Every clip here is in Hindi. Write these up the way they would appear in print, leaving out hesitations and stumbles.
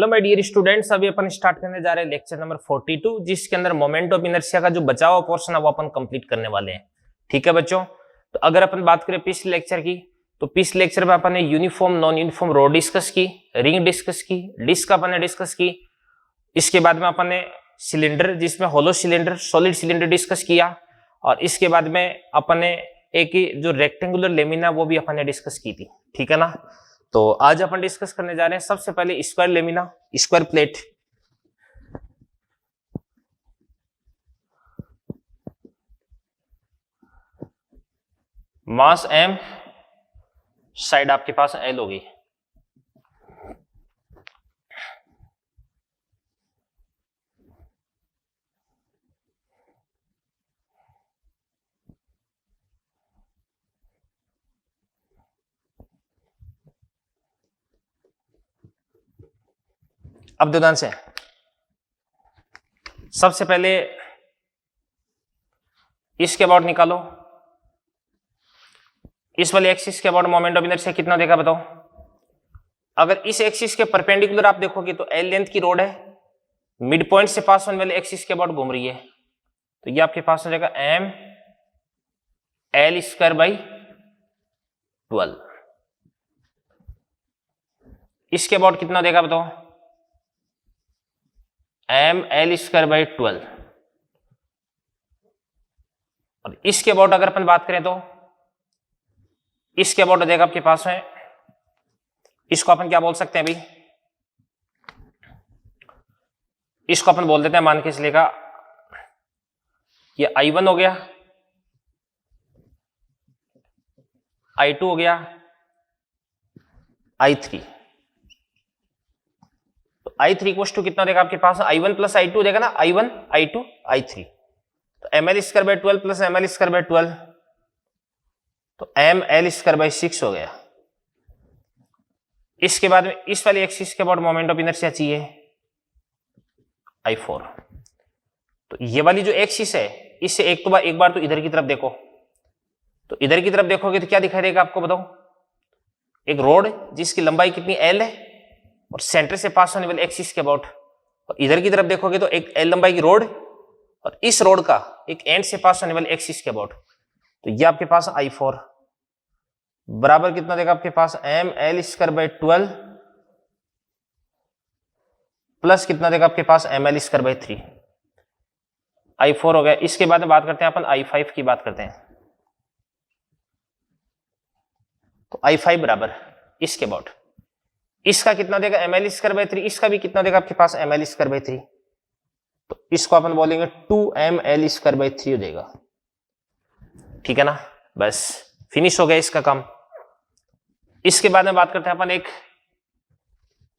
हेलो माय डियर स्टूडेंट्स, अभी अपन स्टार्ट करने जा रहे हैं लेक्चर नंबर 42, जिसके अंदर मोमेंट ऑफ इनर्शिया का जो बचा हुआ पोर्शन है वो अपन कंप्लीट करने वाले हैं। ठीक है बच्चों, तो अगर अपन बात करें पिछले लेक्चर की, तो पिछले लेक्चर में अपन ने यूनिफॉर्म नॉन यूनिफॉर्म रो डिस्कस की, रिंग डिस्कस की, डिस्क अपन ने डिस्कस की। इसके बाद में अपन ने सिलेंडर, जिसमें hollow cylinder, solid cylinder discuss किया, और इसके बाद में अपन ने एक जो रेक्टेंगुलर लेमिना वो भी अपन ने डिस्कस की थी। ठीक है ना। तो आज अपन डिस्कस करने जा रहे हैं सबसे पहले स्क्वायर लेमिना, स्क्वायर प्लेट। मास m, साइड आपके पास L होगी। अब ध्यान से सबसे पहले इसके अबाउट निकालो। इस वाले एक्सिस के अबाउट मोमेंट ऑफ इनर्शिया कितना देगा बताओ। अगर इस एक्सिस के परपेंडिकुलर आप देखोगे तो L लेंथ की रोड है, मिड पॉइंट से पास होने वाले एक्सिस के अबाउट घूम रही है, तो ये आपके पास हो जाएगा m L स्क्वायर बाई 12। इसके अबाउट कितना देगा बताओ, m L स्क्वायर बाई 12। और इसके अबाउट अगर अपन बात करें तो इसके अबाउट हो जाएगा आपके पास है, इसको अपन क्या बोल सकते हैं अभी, इसको अपन बोल देते हैं, मान के चलेगा ये I1 हो गया, I2 हो गया, I3। तो I3 इक्वल टू कितना देगा आपके पास, I1 प्लस I2 देगा ना, I1 I2 I3। तो ml square by 12 plus ml square by 12, तो ml स्क्वायर बाई 6 हो गया। इसके बाद में इस वाली एक्सिस के अबाउट मोमेंट ऑफ इनर्शिया चाहिए I4। तो ये वाली जो एक्सिस है, इससे एक बार तो इधर की तरफ देखो, तो इधर की तरफ देखोगे तो क्या दिखाई देगा आपको बताओ, एक रोड जिसकी लंबाई कितनी L है और सेंटर से पास होने वाले एक्सिस के अबाउट, और इधर की तरफ देखोगे तो एक L लंबाई की रोड और इस रोड का एक एंड से पास होने वाले एक्सिस के अबाउट, तो ये आपके पास I4 बराबर कितना देगा आपके पास, m L square by 12 plus कितना देगा आपके पास ml स्क्वायर बाई 3, I4 हो गया। इसके बाद में बात करते हैं अपन I5 की बात करते हैं, तो I5 बराबर इसके अबाउट, इसका कितना देगा ml स्क्वायर बाई 3, इसका भी कितना देगा आपके पास ml स्क्वायर बाई 3, तो इसको अपन बोलेंगे 2ml स्क्वायर बाई 3 हो जाएगा। ठीक है ना, बस फिनिश हो गया इसका काम। इसके बाद में बात करते हैं अपन एक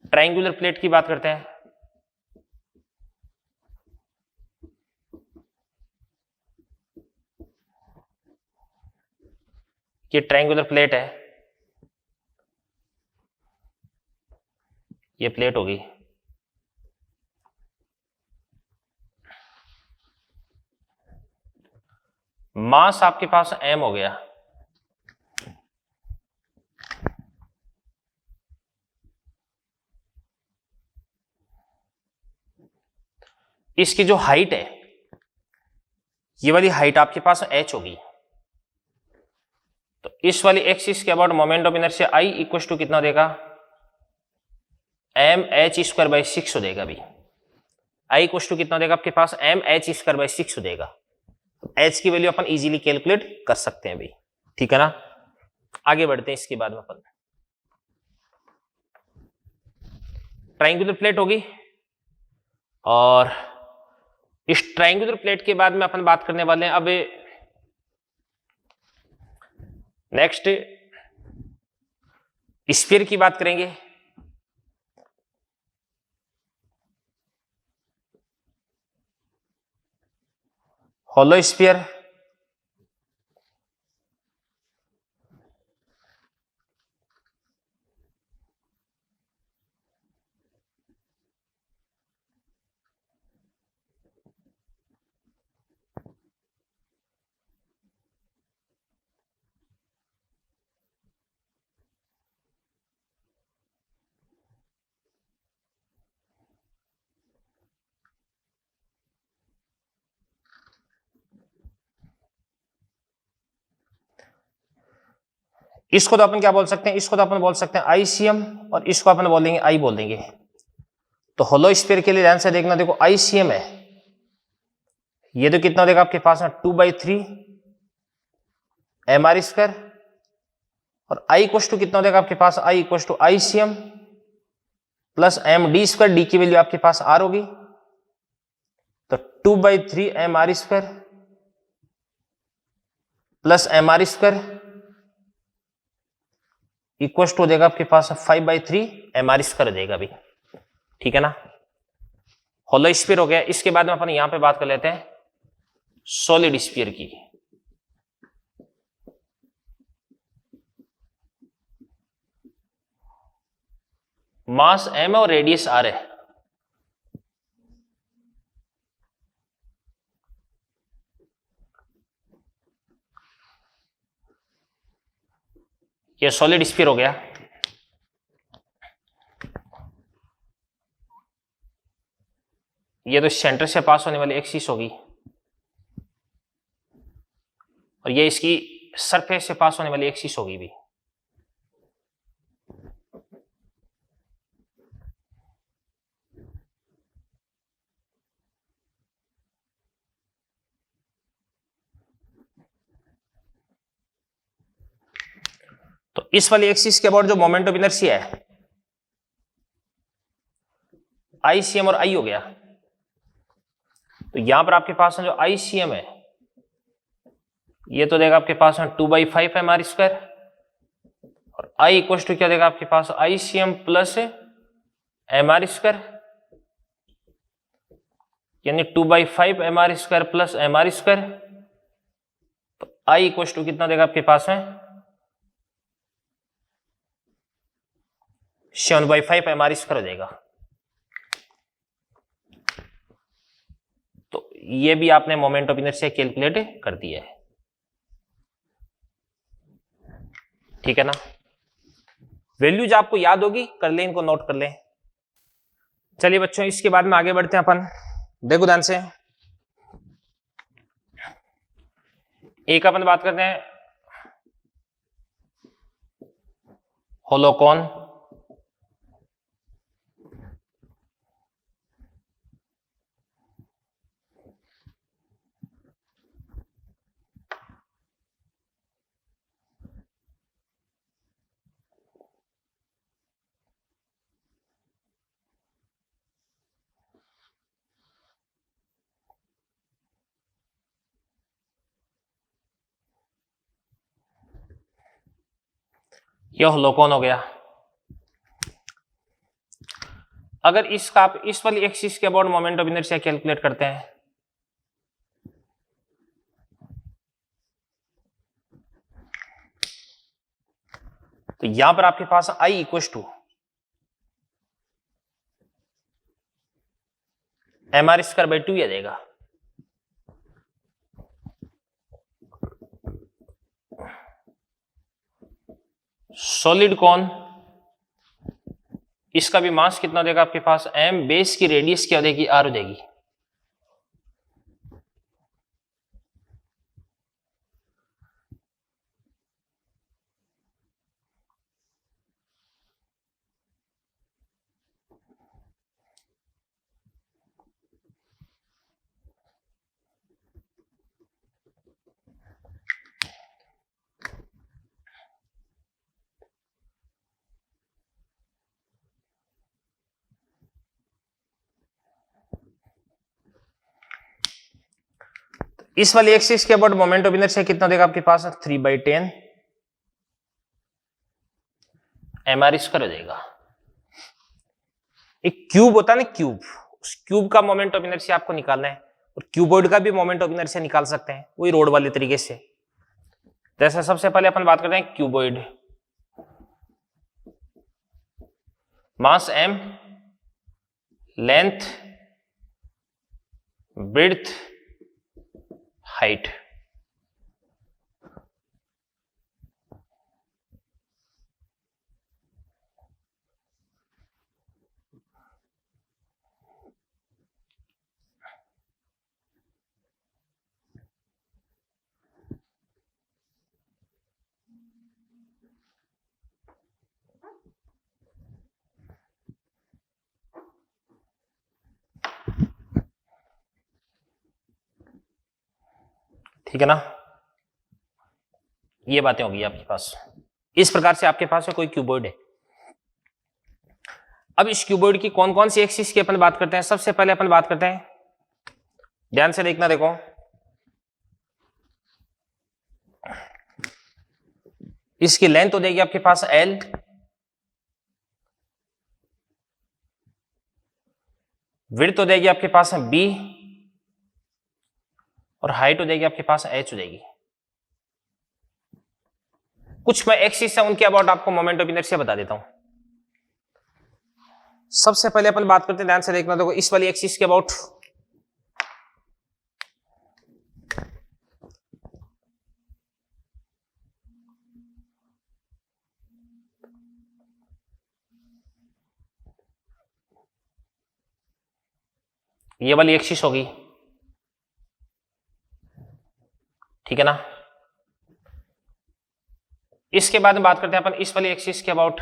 ट्रायंगुलर प्लेट की बात करते हैं। ये ट्रायंगुलर प्लेट है, ये प्लेट होगी, मास आपके पास m हो गया, इसकी जो हाइट है, ये वाली हाइट आपके पास h होगी, तो इस वाली एक्सिस के about moment of inertia I equal to कितना देगा, m h स्क्वायर बाई 6 हो देगा। अभी I इक्वल टू कितना देगा आपके पास, m h स्क्वायर बाई 6 हो देगा। तो h की वैल्यू अपन इजीली कैलकुलेट कर सकते हैं अभी। ठीक है ना, आगे बढ़ते हैं। इसके बाद में अपन ट्रायंगुलर प्लेट होगी, और इस ट्रायंगुलर प्लेट के बाद में अपन बात करने वाले हैं अब नेक्स्ट स्फीयर की बात करेंगे। होलो स्फीयर, इसको तो अपन क्या बोल सकते हैं, इसको तो अपन बोल सकते हैं ICM और इसको अपन बोलेंगे I बोल देंगे। तो होलो स्फीयर के लिए ध्यान से देखना, देखो ICM है, ये तो कितना देगा आपके पास में 2/3 mr², और I इक्वल टू कितना देगा आपके पास, I equal to ICM plus md², D की वैल्यू आपके पास r होगी, तो 2/3 mr² plus mr² equal to देगा आपके पास 5/3 mr² देगा भी, ठीक है ना। होलो स्फीयर हो गया। इसके बाद में अपन यहां पे बात कर लेते हैं सॉलिड स्फीयर की। मास m और रेडियस r है। ये सॉलिड स्फीयर हो गया। ये तो सेंटर से पास होने वाली एक्सिस होगी, और ये इसकी सरफेस से पास होने वाली एक्सिस होगी भी। तो इस वाली एक्सिस के अबाउट जो मोमेंट ऑफ इनर्शिया है ICM और I हो गया। तो यहां पर आपके पास में जो ICM है ये तो देगा आपके पास में 2/5 mr², और I इक्वल टू क्या देगा आपके पास ICM प्लस mr², यानी 2/5 mr² प्लस mr², तो I इक्वल टू कितना देगा आपके पास में 7/5 mr² हो जाएगा। तो ये भी आपने मोमेंट ऑफ इनर्शिया कैलकुलेट कर दिया है, ठीक है ना। वैल्यूज आपको याद होगी, कर लें, इनको नोट कर लें। चलिए बच्चों, इसके बाद में आगे बढ़ते हैं अपन। देखो ध्यान से, एक अपन बात करते हैं होलोकॉन, यह होलोकॉन हो गया। अगर इसका आप इस वाली एक्सिस के about moment of inertia calculate करते हैं, तो यहां पर आपके पास I इक्वल टू mr²/2 आ जाएगा। सॉलिड कॉन, इसका भी मास कितना देगा आपके पास m, बेस की रेडियस क्या देगी r हो जाएगी। इस वाली एक्सिस के अबाउट मोमेंट ऑफ इनर्शिया कितना देगा आपके पास 3/10 mr² हो जाएगा। एक क्यूब होता है ना, क्यूब, उस क्यूब का मोमेंट ऑफ इनर्शिया आपको निकालना है, और क्यूबॉइड का भी मोमेंट ऑफ इनर्शिया निकाल सकते हैं वही रोड वाले तरीके से। जैसे सबसे पहले अपन बात करते हैं क्यूबॉइड, मास m, लेंथ, ब्रेड्थ, हाइट। ठीक है ना, ये बातें होगी आपके पास। इस प्रकार से आपके पास है कोई क्यूबॉइड है। अब इस क्यूबॉइड की कौन कौन सी एक्सिस की अपन बात करते हैं। सबसे पहले अपन बात करते हैं, ध्यान से देखना, देखो इसकी लेंथ हो जाएगी आपके पास L, विड्थ हो जाएगी आपके पास B, और हाइट हो जाएगी आपके पास H हो जाएगी। कुछ मैं एक्सिस है उनके अबाउट आपको मोमेंट ऑफ इनर्शिया बता देता हूं। सबसे पहले अपन बात करते हैं, ध्यान से देखना, देखो इस वाली एक्सिस के अबाउट ये वाली एक्सिस होगी, ठीक है ना। इसके बाद में बात करते हैं अपन इस वाली एक्सिस के अबाउट।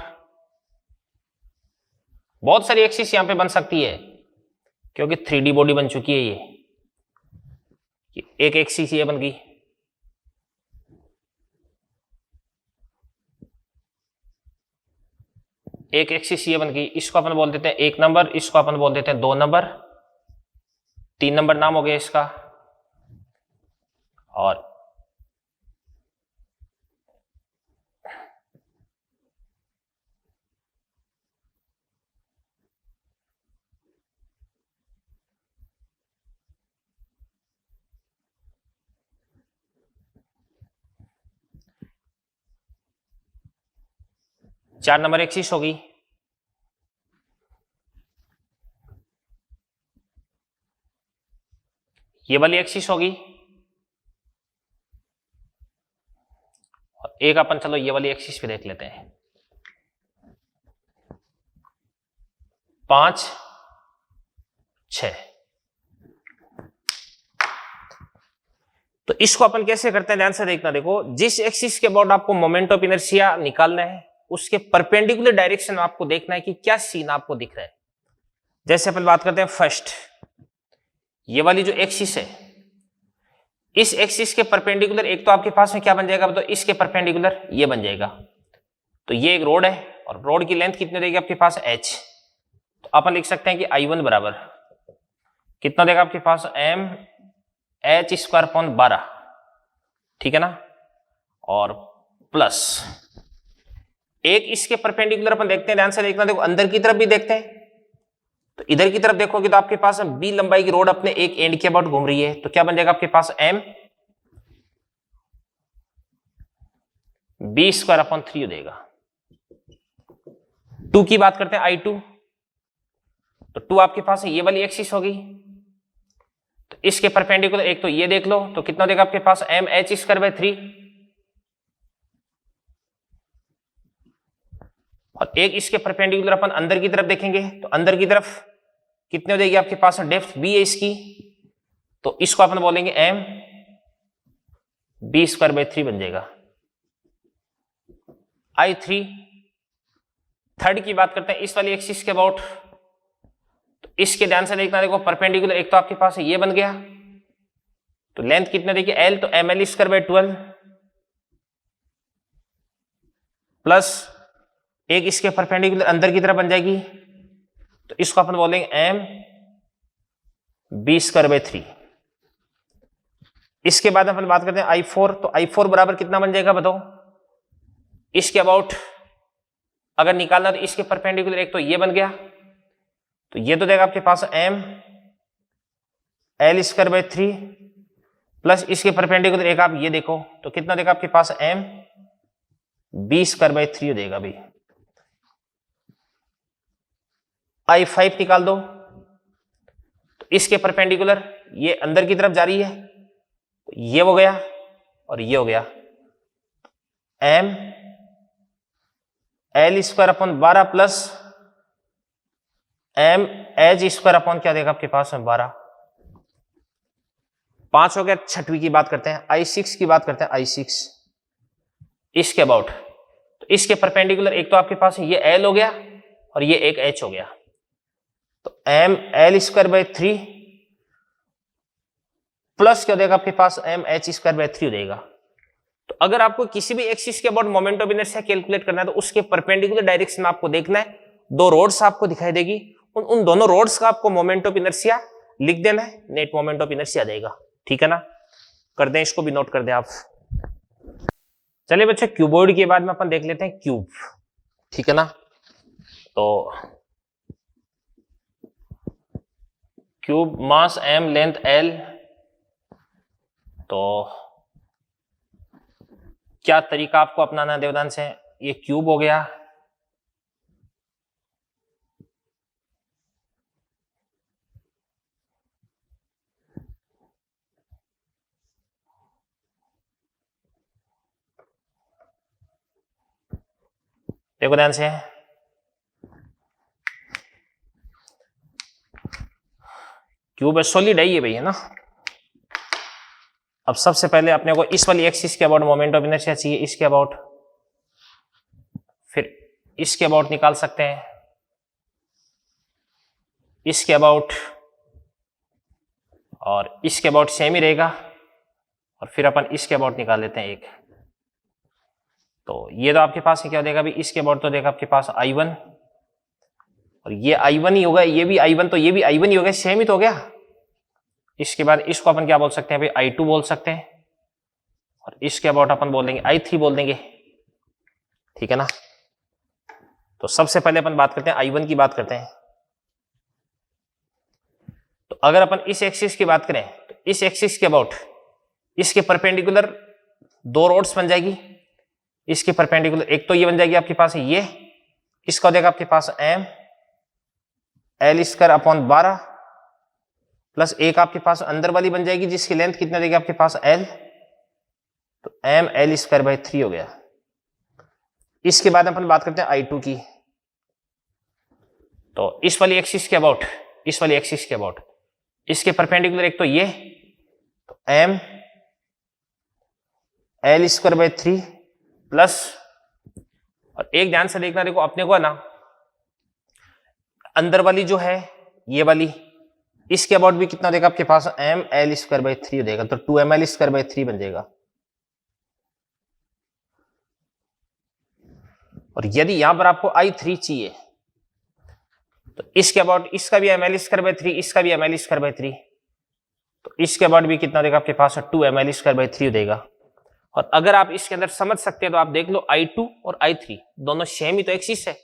बहुत सारी एक्सिस यहां पे बन सकती है क्योंकि 3D बॉडी बन चुकी है ये। एक एक्सिस ये बन गई, एक एक्सिस ये बन गई, इसको अपन बोल देते हैं 1 नंबर, इसको अपन बोल देते हैं 2 नंबर, 3 नंबर नाम हो गया इसका। और चार नंबर एक्सिस होगी, ये वाली एक्सिस होगी, और एक अपन चलो ये वाली एक्सिस भी देख लेते हैं। 5, 6। तो इसको अपन कैसे करते हैं, ध्यान से देखना, देखो जिस एक्सिस के अबाउट आपको मोमेंट ऑफ इनर्शिया निकालना है उसके परपेंडिकुलर डायरेक्शन में आपको देखना है कि क्या सीन आपको दिख रहा है। जैसे अपन बात करते हैं फर्स्ट, ये वाली जो एक्सिस है, इस एक्सिस के परपेंडिकुलर एक तो आपके पास में क्या बन जाएगा, तो इसके परपेंडिकुलर ये बन जाएगा। तो ये एक रोड है और रोड की लेंथ कितनी देगी आपके पास, h। तो अपन लिख सकते हैं कि I1 बराबर कितना देगा आपके पास, mh²/12, ठीक है ना। और प्लस एक इसके परपेंडिकुलर अपन देखते हैं, ध्यान से देखना, देखो अंदर की तरफ भी देखते हैं। तो इधर की तरफ देखोगे तो आपके पास b लंबाई की रोड अपने एक एंड के अबाउट घूम रही है, तो क्या बन जाएगा आपके पास, m b²/3 हो जाएगा। 2 की बात करते हैं, I2, तो 2 आपके पास है ये वाली एक्सिस होगी, तो इसके परपेंडिकुलर एक तो ये देख लो, तो कितना देगा आपके पास, mh²/3, और एक इसके परपेंडिकुलर अपन अंदर की तरफ देखेंगे, तो अंदर की तरफ कितने हो जाएगी आपके पास, डेप्थ b है इसकी, तो इसको अपन बोलेंगे m b²/3 बन जाएगा। I3, थर्ड की बात करते हैं इस वाली एक्सिस के अबाउट, तो इसके ध्यान से देखना, देखो परपेंडिकुलर एक तो आपके पास ये बन गया, तो लेंथ कितने देखिए L, तो ml²/12 प्लस एक इसके परपेंडिकुलर अंदर की तरफ बन जाएगी, तो इसको अपन बोलेंगे m b²/3। इसके बाद अपन बात करते हैं I4, तो I4 बराबर कितना बन जाएगा बताओ, इसके अबाउट अगर निकालना तो इसके परपेंडिकुलर एक तो ये बन गया, तो ये तो देगा आपके पास m l²/3 प्लस इसके परपेंडिकुलर एक आप ये देखो, तो कितना देगा आपके पास, m b²/3 हो जाएगा भाई। I5 निकाल दो, तो इसके परपेंडिकुलर ये अंदर की तरफ जा रही है, तो ये हो गया और ये हो गया, m l²/12 plus m h² क्या देगा आपके पास में 12। 5 हो गया। छठवीं की बात करते हैं, I6 की बात करते हैं, I6 इसके अबाउट, तो इसके परपेंडिकुलर एक तो आपके पास ये L हो गया और ये एक H हो गया, तो m l²/3 प्लस क्या देगा आपके पास एम एच स्क्वायर बाय 3 देगा। तो अगर आपको किसी भी एक्सिस के about moment of inertia calculate करना है तो उसके परपेंडिकुलर डायरेक्शन में आपको देखना है, दो रोड्स आपको दिखाई देगी, उन दोनों रोड्स का आपको मोमेंट ऑफ इनर्शिया लिख देना है, नेट मोमेंट ऑफ इनर्शिया देगा। ठीक है ना, कर दें, इसको भी नोट कर दें आप। चलिए बच्चे क्यूबॉइड के बाद में अपन देख लेते हैं क्यूब। ठीक है ना, तो क्यूब मास m लेंथ l, तो क्या तरीका आपको अपनाना है देवदान से, ये क्यूब हो गया, देखो ध्यान से, क्यूब है, सॉलिड है ये भाई, है ना। अब सबसे पहले अपने को इस वाली एक्सिस के अबाउट मोमेंट ऑफ इनर्शिया चाहिए, इसके अबाउट, फिर इसके अबाउट निकाल सकते हैं, इसके अबाउट, और इसके अबाउट सेम ही रहेगा, और फिर अपन इसके अबाउट निकाल लेते हैं एक। तो ये तो आपके पास क्या देगा भी, इसके अबाउट तो देगा आपके पास I1, और ये I1 ही होगा, ये भी I1, तो ये भी I1 ही हो गया, सेम ही तो हो गया। इसके बाद इसको अपन क्या बोल सकते हैं भाई, I2 बोल सकते हैं, और इसके अबाउट अपन बोल देंगे I3 बोल देंगे। ठीक है ना, तो सबसे पहले अपन बात करते हैं I1 की बात करते हैं। तो अगर अपन इस एक्सिस की बात करें तो इस एक्सिस के अबाउट इसके परपेंडिकुलर दो रोड्स बन जाएगी, इसके परपेंडिकुलर एक तो ये बन जाएगी आपके पास ये, इसका देगा आपके पास m l square upon 12 plus एक आपके पास अंदर वाली बन जाएगी जिसकी लेंथ कितना देगी आपके पास l, तो m l स्क्वायर बाय 3 हो गया। इसके बाद अपन बात करते हैं I2 की। तो इस वाली एक्सिस के अबाउट, इस वाली एक्सिस के अबाउट इसके परपेंडिकुलर एक तो ये, तो m l square by 3 plus, और एक ध्यान से देखना, देखो अपने को है ना अंदर वाली जो है ये वाली, इसके अबाउट भी कितना देगा आपके पास m l स्क्वायर बाय 3 देगा, तो 2ml स्क्वायर बाय 3 बन जाएगा। और यदि यहां पर आपको I3 चाहिए तो इसके अबाउट इसका भी ml स्क्वायर बाय 3, इसका भी ml स्क्वायर बाय 3, तो इसके अबाउट भी कितना देगा आपके पास 2ml स्क्वायर बाय 3 देगा। और अगर आप इसके अंदर समझ सकते हैं तो आप देख लो I2 और I3 दोनों सेम ही तो एक्सिस है,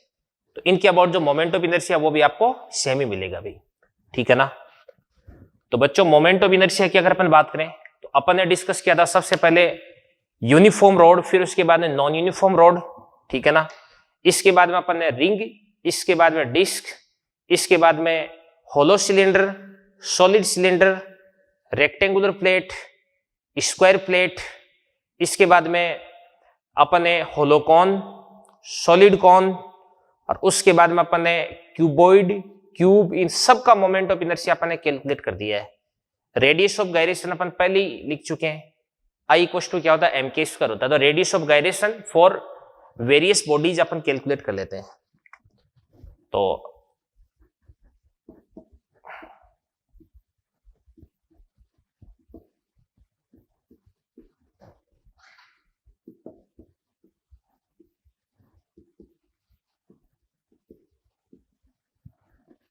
तो इनके अबाउट जो मोमेंट ऑफ इनर्शिया वो भी आपको सेम ही मिलेगा भाई। ठीक है ना, तो बच्चों मोमेंट ऑफ इनर्शिया की अगर अपन बात करें तो अपन ने डिस्कस किया था सबसे पहले यूनिफॉर्म रोड, फिर उसके बाद में नॉन यूनिफॉर्म रोड। ठीक है ना, इसके बाद में अपन ने रिंग, इसके बाद में डिस्क, इसके बाद में hollow cylinder, solid cylinder, rectangular plate, square plate, इसके बाद में अपन ने होलोकॉन, सॉलिड कॉन, और उसके बाद में अपन ने क्यूबॉइड, क्यूब, इन सब का मोमेंट ऑफ इनर्शिया अपन ने कैलकुलेट कर दिया है। रेडियस ऑफ गायरेशन अपन पहले ही लिख चुके हैं, I इक्वल टू क्या होता है m के स्क्वायर होता है, तो radius of gyration for various bodies upon calculate कर लेते हैं। तो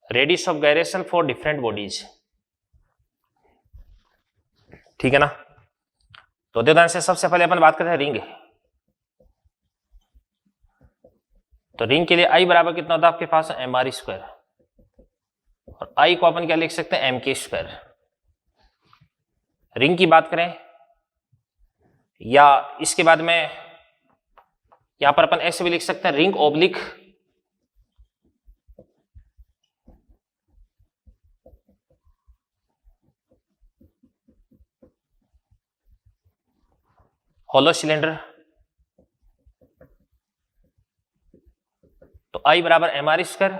radius of gyration for different bodies. ठीक है ना, तो ध्यान से सबसे पहले अपन बात करते हैं रिंग। तो रिंग के लिए I बराबर कितना होता है आपके पास mr स्क्वायर, और I को अपन क्या लिख सकते हैं m के स्क्वायर। रिंग की बात करें या इसके बाद में यहां पर अपन ऐसे भी लिख सकते हैं रिंग ओब्लिक होलो सिलेंडर। तो I बराबर mr स्क्वायर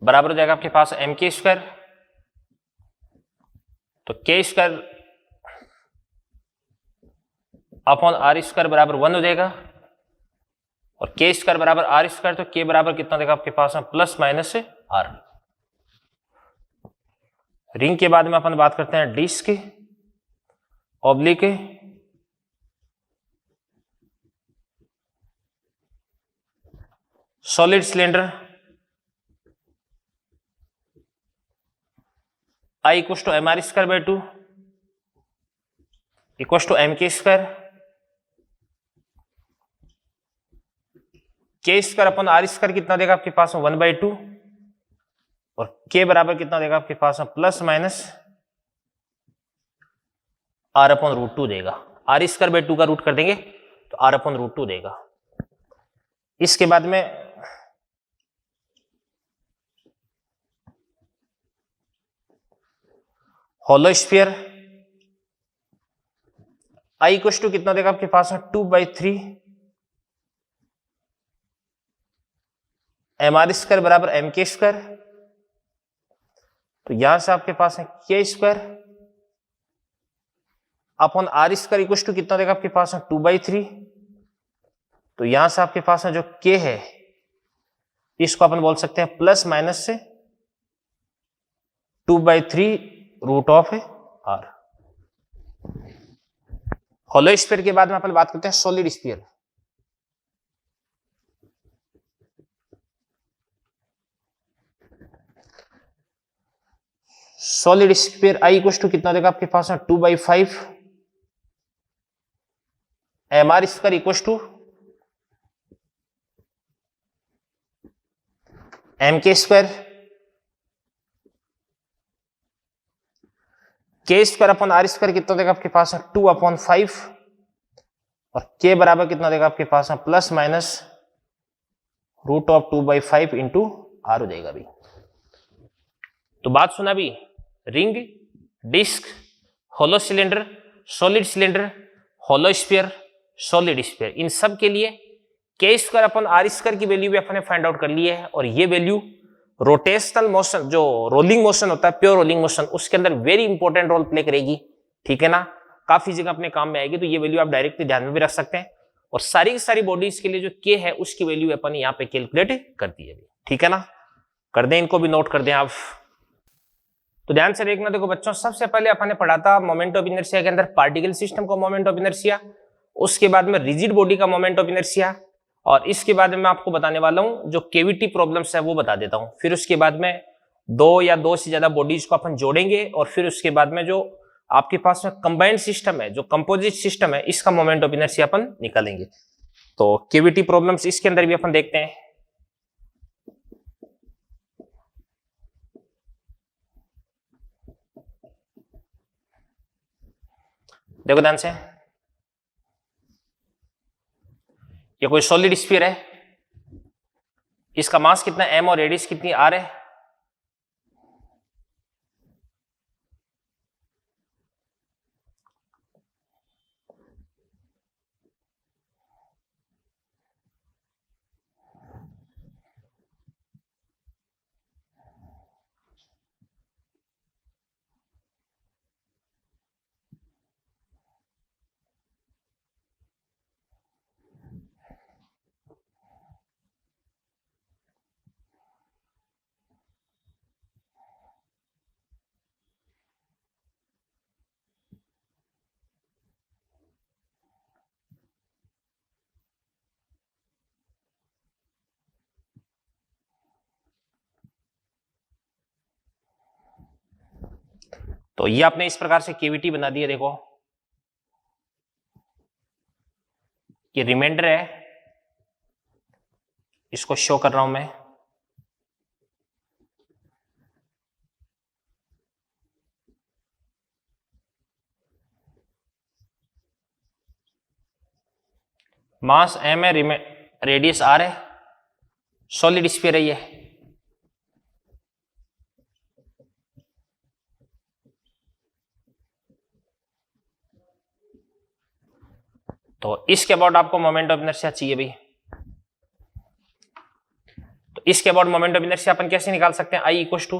बराबर हो जाएगा आपके पास m के स्क्वायर, तो k square upon r square बराबर 1 हो जाएगा, और k स्क्वायर बराबर r स्क्वायर, तो k बराबर कितना देगा आपके पास प्लस माइनस r। रिंग के बाद में अपन बात करते हैं disc, oblique, solid cylinder, I equal to M R square by 2 equal to M K square, K square upon are square कितना देगा आपके पास में 1/2 और के बराबर कितना देगा आपके पास में plus minus R upon root 2 देगा। आर स्क्वायर बाई 2 का रूट कर देंगे तो आर अपॉन रूट 2 देगा। इसके बाद में hollow sphere, I equal to कितना देगा आपके पास में 2/3 एम आर स्क्वायर बराबर एम के स्क्वायर, तो यहां से आपके पास है K square upon R square equal to कितना देगा आपके पास है 2/3, तो यहां से आपके पास है जो के है इसको अपन बोल सकते हैं प्लस माइनस से 2/3 root of R. Hollow sphere के बाद में अपन बात करते हैं solid sphere. Solid sphere I equal to कितना देगा आपके पास में 2/5 M R square equal to M K square, K square upon R square कितना देगा आपके पास है 2/5 और के बराबर कितना देगा आपके पास है plus minus root of 2/5 into R हो जाएगा। अभी तो बात सुना भी, ring, disk, hollow cylinder, solid cylinder, hollow sphere, solid sphere, इन सब के लिए K square upon R square की वैल्यू भी अपने फाइंड आउट कर ली है और ये वैल्यू रोटेशनल मोशन, जो रोलिंग मोशन होता है, प्योर रोलिंग मोशन, उसके अंदर वेरी इंपॉर्टेंट रोल प्ले करेगी। ठीक है ना, काफी जगह अपने काम में आएगी, तो ये वैल्यू आप डायरेक्टली ध्यान में भी रख सकते हैं। और सारी की सारी बॉडीज के लिए जो के है उसकी वैल्यू अपन यहाँ पे कैलकुलेट कर दी है। ठीक है ना, कर दें, इनको भी नोट कर दें आप। तो ध्यान से देखना, देखो बच्चों, सबसे पहले अपन ने पढ़ा था मोमेंट ऑफ इनर्शिया के अंदर पार्टिकल सिस्टम का मोमेंट ऑफ इनर्शिया, उसके बाद में रिजिड बॉडी का मोमेंट ऑफ इनर्शिया, और इसके बाद में मैं आपको बताने वाला हूं जो केविटी प्रॉब्लम्स है वो बता देता हूं। फिर उसके बाद में दो या दो से ज्यादा बॉडीज को अपन जोड़ेंगे और फिर उसके बाद में जो आपके पास में कंबाइंड सिस्टम है, जो कंपोजिट सिस्टम है, इसका मोमेंट ऑफ इनर्शिया अपन निकालेंगे। तो केविटी प्रॉब्लम्स इसके अंदर भी अपन देखते हैं। देखो ध्यान से, ये कोई सॉलिड स्फीयर है, इसका मास कितना m और रेडियस कितनी r है। तो ये आपने इस प्रकार से केविटी बना दी है। देखो ये रिमाइंडर है, इसको शो कर रहा हूं मैं। मास m है, रेडियस r है, सॉलिड स्फीयर है ये। तो इसके अबाउट आपको मोमेंट ऑफ इनर्शिया चाहिए भाई। तो इसके अबाउट मोमेंट ऑफ इनर्शिया अपन कैसे निकाल सकते हैं, आई इक्वल टू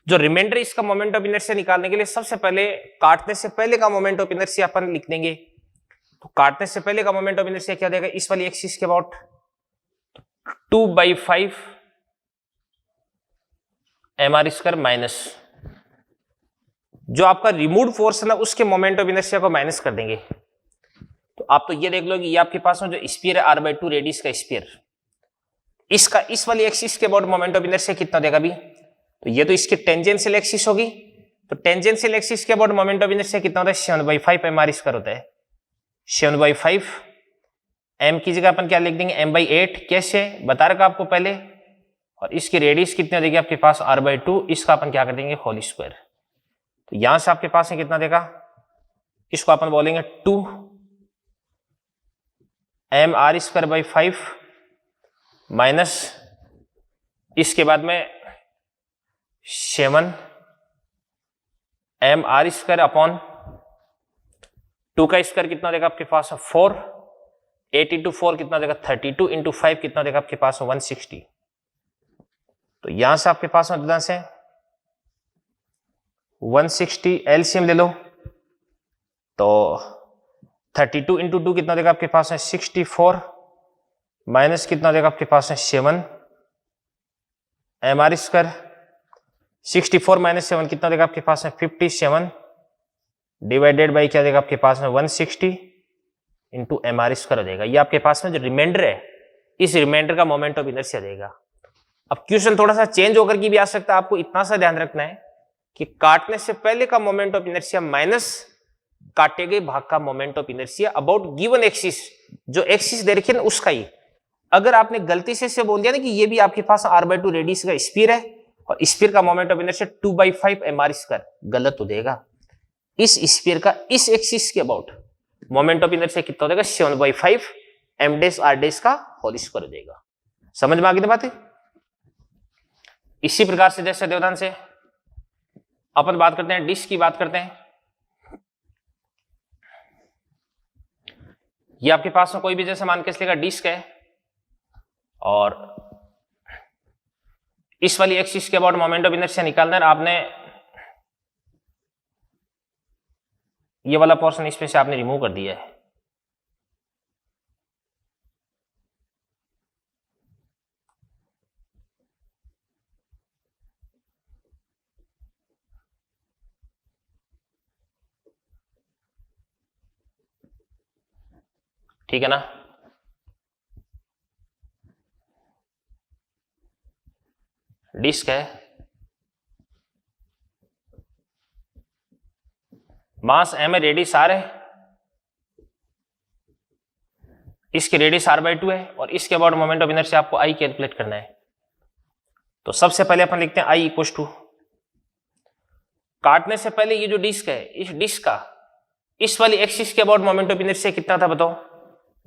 जो रिमाइंडर इसका मोमेंट ऑफ इनर्शिया निकालने के लिए सबसे पहले काटने से पहले का मोमेंट ऑफ इनर्शिया अपन लिख देंगे। तो काटने से पहले का मोमेंट ऑफ इनर्शिया क्या देगा, इस वाली एक्सिस के about 2/5 M R square minus जो आपका रिमूव्ड फोर्स है ना उसके मोमेंट ऑफ इनर्शिया को माइनस कर देंगे। तो आप तो ये देख लो कि ये आपके पास में जो स्फीयर है r/2 रेडियस का स्फीयर, इसका इस वाली एक्सिस के अबाउट मोमेंट ऑफ इनर्शिया कितना देगा भी? तो ये तो इसकी टेंजेंशियल एक्सिस होगी, तो टेंजेंशियल एक्सिस के अबाउट मोमेंट ऑफ इनर्शिया कितना होता है? 7/5 mr स्क्वायर होता है। 7/5 m की जगह अपन क्या लिख देंगे? m/8। कैसे बता रखा आपको पहले। और इसकी रेडियस कितनी देगी आपके पास? r/2। इसका अपन क्या कर देंगे? Whole square. तो यहां से आपके पास है कितना देगा? इसको अपन बोलेंगे 2 mr²/5 माइनस इसके बाद में 7 mr² अपॉन 2 का स्क्वायर कितना देगा आपके पास? 4। 8 इंटू 4 कितना देगा? 32 इंटू 5 कितना देगा आपके पास? 160। तो यहां से आपके पास में से 160 एलसीएम ले लो, तो 32 इंटू 2 कितना देगा आपके पास है? 64 माइनस कितना देगा आपके पास है? 7 mr²। 64 माइनस 7 कितना देगा आपके पास है? 57 डिवाइडेड बाई क्या देगा आपके पास में? 160 इंटू mr² हो जाएगा। ये आपके पास में जो रिमाइंडर है, इस रिमाइंडर का मोमेंट ऑफ इनर्शिया देगा। अब क्वेश्चन थोड़ा सा चेंज होकर के भी आ सकता है, आपको इतना सा ध्यान रखना है कि काटने से पहले का मोमेंट ऑफ इनर्शिया माइनस काटे गए भाग का moment of inertia about given axis, जो एक्सिस दे रखी है ना उसका ही। अगर आपने गलती से बोल दिया ना कि ये भी आपके पास r/2 रेडियस का स्फीयर है और स्फीयर का मोमेंट ऑफ इनर्शिया 2/5 mr², गलत हो जाएगा। इस स्फीयर का इस एक्सिस के अबाउट मोमेंट ऑफ इनर्शिया कितना हो जाएगा? 7/5 m' का होल स्क्वायर हो जाएगा। समझ में आ गई बात है? इसी प्रकार से जैसे देवदान से अपन बात करते हैं, डिस्क की बात करते हैं। ये आपके पास में कोई भी जैसे मान के इसलिए डिस्क है और इस वाली एक्सिस के अबाउट मोमेंट ऑफ इनर्शिया निकालना है। आपने ये वाला पोर्शन इसमें से आपने रिमूव कर दिया है। ठीक है ना? डिस्क है, मास m है, रेडियस r है, इसकी रेडियस r/2 है और इसके अबाउट मोमेंट ऑफ इनर्शिया आपको I कैलकुलेट करना है। तो सबसे पहले अपन लिखते हैं I इक्वल्स टू, काटने से पहले ये जो डिस्क है, इस डिस्क का इस वाली एक्सिस के अबाउट मोमेंट ऑफ इनर्शिया कितना था बताओ?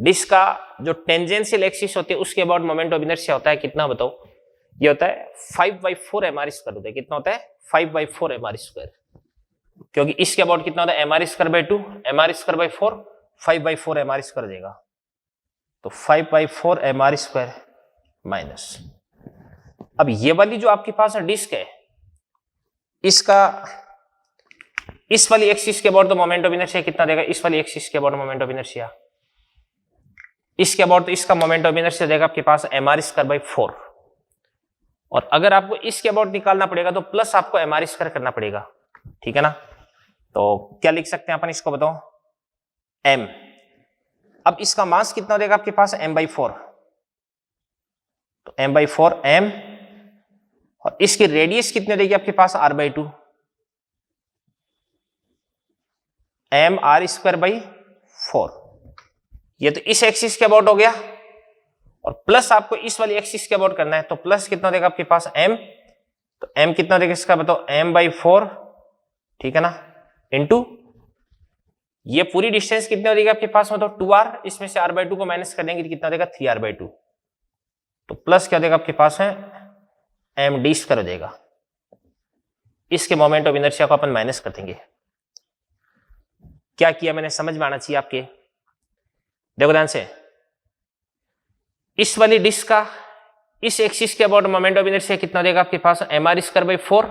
डिस्क का जो टेंजेंशियल एक्सिस होती है उसके अबाउट मोमेंट ऑफ इनर्शिया होता है कितना बताओ? ये होता है 5/4 mr² होता है। कितना होता है? 5/4 mr²। क्योंकि इसके अबाउट कितना होता है? mr²/2 mr²/4 5/4 mr² हो जाएगा। तो 5/4 mr² माइनस, अब ये वाली जो आपके पास डिस्क है, इसका इस वाली एक्सिस के अबाउट तो मोमेंट ऑफ इनर्शिया कितना देगा? इस वाली एक्सिस के अबाउट मोमेंट ऑफ इनर्शिया, इसके अबाउट तो इसका मोमेंट ऑफ इनर्शिया देगा आपके पास mr²/4। और अगर आपको इसके अबाउट निकालना पड़ेगा तो प्लस आपको mr² करना पड़ेगा। ठीक है ना? तो क्या लिख सकते हैं अपन इसको बताओ? m। अब इसका मास कितना देगा आपके पास? m/4। तो m/4 m, और इसकी रेडियस कितने देगी आपके पास? r/2 mr²/4। ये तो इस एक्सिस के अबाउट हो गया, और प्लस आपको इस वाली एक्सिस के अबाउट करना है। तो प्लस कितना देगा आपके पास? m। तो m कितना देगा इसका बताओ? m/4, ठीक है ना, इनटू ये पूरी डिस्टेंस कितनी देगा आपके पास? मतलब 2r, इसमें से r/2 को माइनस कर देंगे तो कितना देगा? 3r/2। तो प्लस क्या देगा आपके पास है? md² हो जाएगा। इसके मोमेंट ऑफ इनर्शिया को अपन माइनस कर देंगे। क्या किया मैंने, समझ में आना चाहिए आपके। देखो ध्यान से, इस वाली डिस्क का इस एक्सिस के अबाउट मोमेंट ऑफ इनर्शिया कितना देगा आपके पास? mr²/4,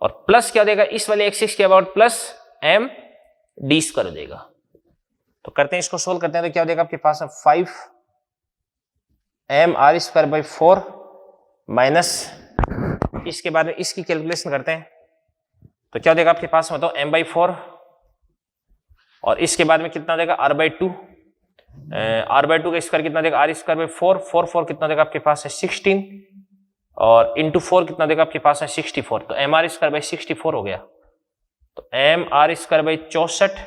और प्लस क्या देगा इस वाले एक्सिस के अबाउट? प्लस md² हो जाएगा। तो करते हैं इसको, सोल्व करते हैं तो क्या हो जाएगा आपके पास? 5 mr²/4 माइनस इसके बाद में इसकी कैलकुलेशन करते हैं तो क्या देगा आपके पास में, बताओ, m/4 और इसके बाद में कितना देगा r/2, r/2 का स्क्वायर कितना देगा r²/4, 4 कितना देगा आपके पास है 16 और इंटू 4 कितना देगा आपके पास है 64, तो mr²/64 हो गया। तो mr²/64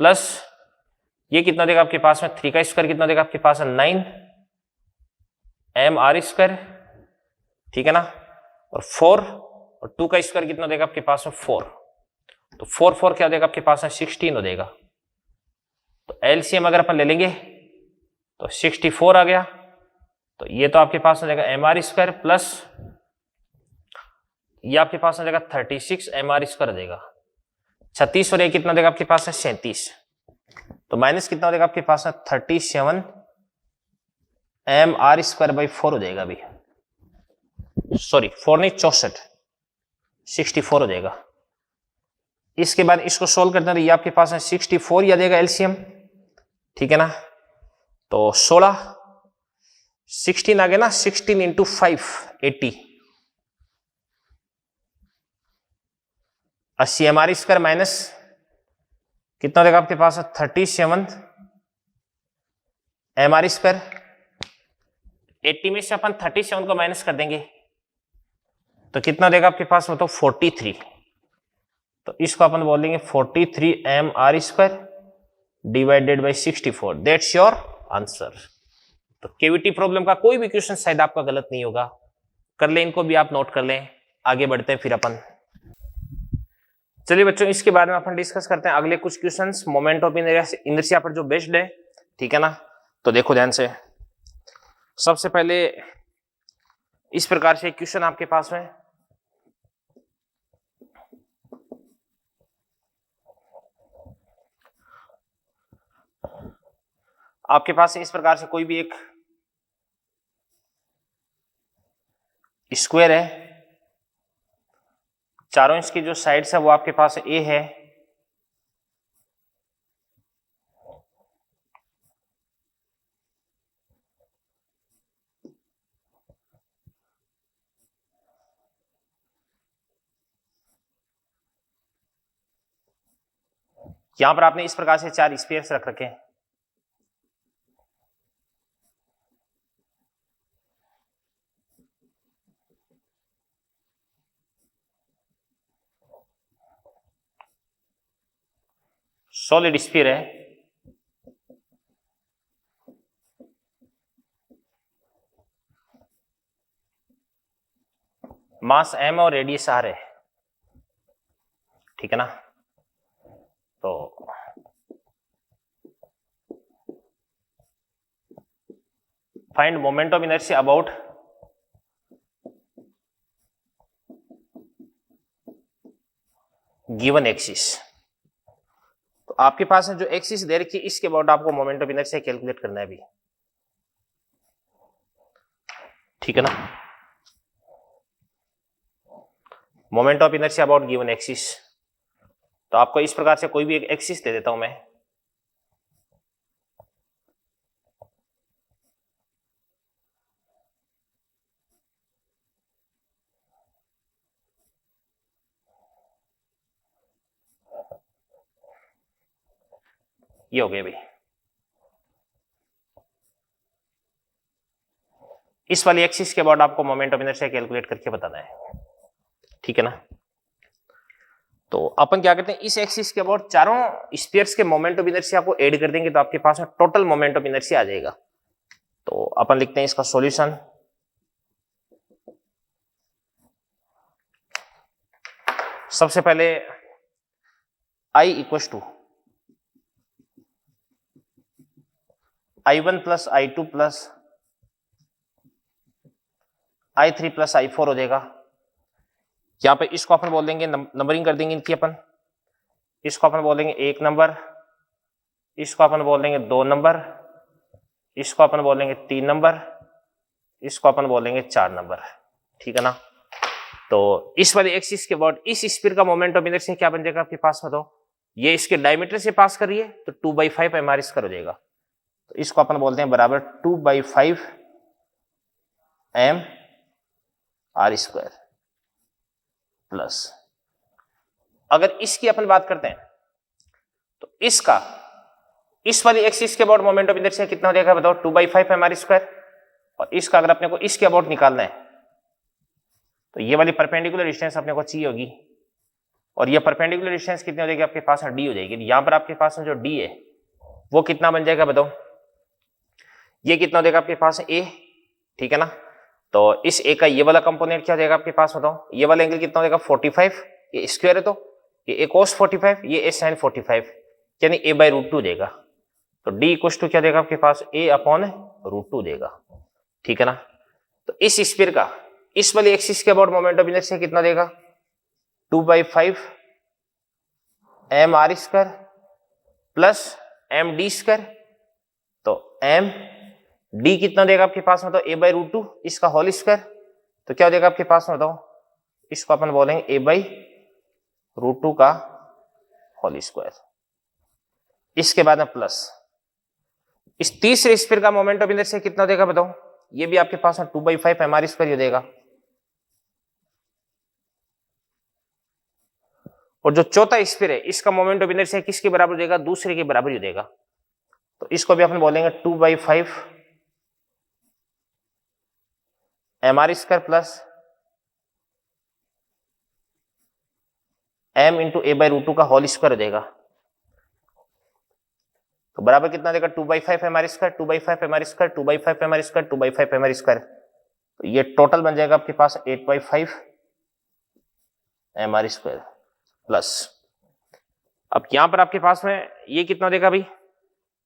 प्लस ये कितना देगा आपके पास में 3 का स्क्वायर कितना देगा आपके पास है 9 mr², ठीक है ना, और 4 और 2 का स्क्वायर कितना देगा आपके पास में 4, तो 4 क्या देगा आपके पास में 16 हो जाएगा। तो एलसीएम अगर अपन ले लेंगे तो 64 आ गया, तो ये तो आपके पास हो जाएगा mr² प्लस ये आपके पास हो जाएगा 36 mr² हो जाएगा, 36 और ये कितना देगा आपके पास है 37, तो माइनस कितना देगा आपके पास है 37 mr²/4 हो जाएगा अभी, सॉरी 4 नहीं 64 हो जाएगा। इसके बाद इसको सोल्व करते हैं तो ये आपके पास है 64 आ जाएगा एलसीएम, ठीक है ना, तो 16 आ गया ना, 16 इंटू 5 80 mr² माइनस कितना देगा आपके पास है 37 mr², 80 में से अपन 37 को माइनस कर देंगे तो कितना देगा आपके पास में, तो 43, तो इसको अपन बोल देंगे 43 mr² divided by 64, that's your answer. तो केवीटी प्रॉब्लम का कोई भी क्वेश्चन शायद आपका गलत नहीं होगा, कर ले, इनको भी आप नोट कर लें। आगे बढ़ते हैं फिर अपन, चलिए बच्चों इसके बारे में अपन डिस्कस करते हैं अगले कुछ क्वेश्चंस मोमेंट ऑफ इनर्शिया पर जो बेस्ड है, ठीक है ना। तो देखो ध्यान से, सबसे पहले इस प्रकार से एक क्वेश्चन आपके पास में, आपके पास इस प्रकार से कोई भी एक स्क्वायर है, चारों इसकी जो साइड्स है वो आपके पास ए है, यहां पर आपने इस प्रकार से 4 स्फीयर्स रख रखे हैं, सॉलिड स्फीयर है, मास m और रेडियस r है, ठीक है ना। तो find moment of inertia about given axis. तो आपके पास है जो एक्सिस दे रखी है इसके अबाउट आपको मोमेंट ऑफ इनर्शिया कैलकुलेट करना है अभी, ठीक है ना। Moment of inertia about given axis, तो आपको इस प्रकार से कोई भी एक एक्सिस दे देता हूं मैं, ये हो गया भाई। इस वाली एक्सिस के बाद आपको मोमेंट ऑफ इनर्शिया कैलकुलेट करके बताना है, ठीक है ना। तो अपन क्या करते हैं, इस एक्सिस के अबाउट चारों स्फीयर्स के मोमेंट ऑफ इनर्शिया को ऐड कर देंगे तो आपके पास में टोटल मोमेंट ऑफ इनर्शिया आ जाएगा। तो अपन लिखते हैं इसका सॉल्यूशन, सबसे पहले I equal to I1 plus I2 plus I3 plus I4 हो जाएगा। यहां पे इसको अपन बोल देंगे, नंबरिंग कर देंगे इनकी अपन, इसको अपन बोल देंगे 1 नंबर, इसको अपन बोल देंगे 2 नंबर, इसको अपन बोल देंगे 3 नंबर, इसको अपन बोल देंगे 4 नंबर, ठीक है ना। तो इस वाली एक्सिस के बाद इस स्फीयर का मोमेंट ऑफ इनर्शिया क्या बन जाएगा आपके पास में, तो ये इसके डायमीटर से पास कर रही है तो 2/5 mr² हो जाएगा। तो इसको अपन बोलते हैं बराबर 2/5 mr²। प्लस। अगर इसकी अपन बात करते हैं तो इसका इस वाली एक्सिस के अबाउट मोमेंट ऑफ इनर्शिया कितना हो जाएगा बताओ, 2/5 mr²। और इसका अगर अपने को इसके अबाउट निकालना है तो ये वाली परपेंडिकुलर डिस्टेंस अपने को चाहिए होगी, और ये परपेंडिकुलर डिस्टेंस कितनी हो जाएगी आपके पास, डी हो जाएगी। यहां पर आपके पास जो डी है वो कितना बन जाएगा बताओ, ये कितना हो जाएगा आपके पास ए, ठीक है ना। तो इस ए का ये वाला कंपोनेंट क्या हो जाएगा आपके पास बताओ, ये वाला एंगल कितना हो जाएगा 45, ये स्क्वायर है तो ये ए cos 45, ये ए sin 45, यानी a/√2 देगा। तो d इक्वल टू क्या देगा आपके पास, a/√2 देगा, ठीक है ना। तो इस स्फीयर का इस वाली एक्सिस के अबाउट मोमेंट ऑफ इनर्शिया कितना देगा, 2/5 mr² प्लस md²। तो md कितना देगा आपके पास में, तो a/√2 इसका होल स्क्वायर। तो क्या हो जाएगा आपके पास में बताओ, इसको अपन बोलेंगे a/√2 का होल स्क्वायर। इसके बाद में प्लस इस तीसरे स्फीयर का मोमेंट ऑफ इनर्शिया कितना देगा बताओ, ये भी आपके पास में 2/5 mr² ये देगा। और जो चौथा स्फीयर है इसका मोमेंट ऑफ इनर्शिया किसके बराबर देगा, दूसरे के बराबर ही देगा। तो इसको भी अपन बोलेंगे 2/5 mr² plus m into a/√2 का होल स्क्वायर देगा। तो बराबर कितना देगा, 2/5 mr², 2/5 mr², 2/5 mr², 2/5 mr²। तो ये टोटल बन जाएगा आपके पास 8/5 mr² प्लस, अब यहां पर आपके पास में ये कितना देगा भाई,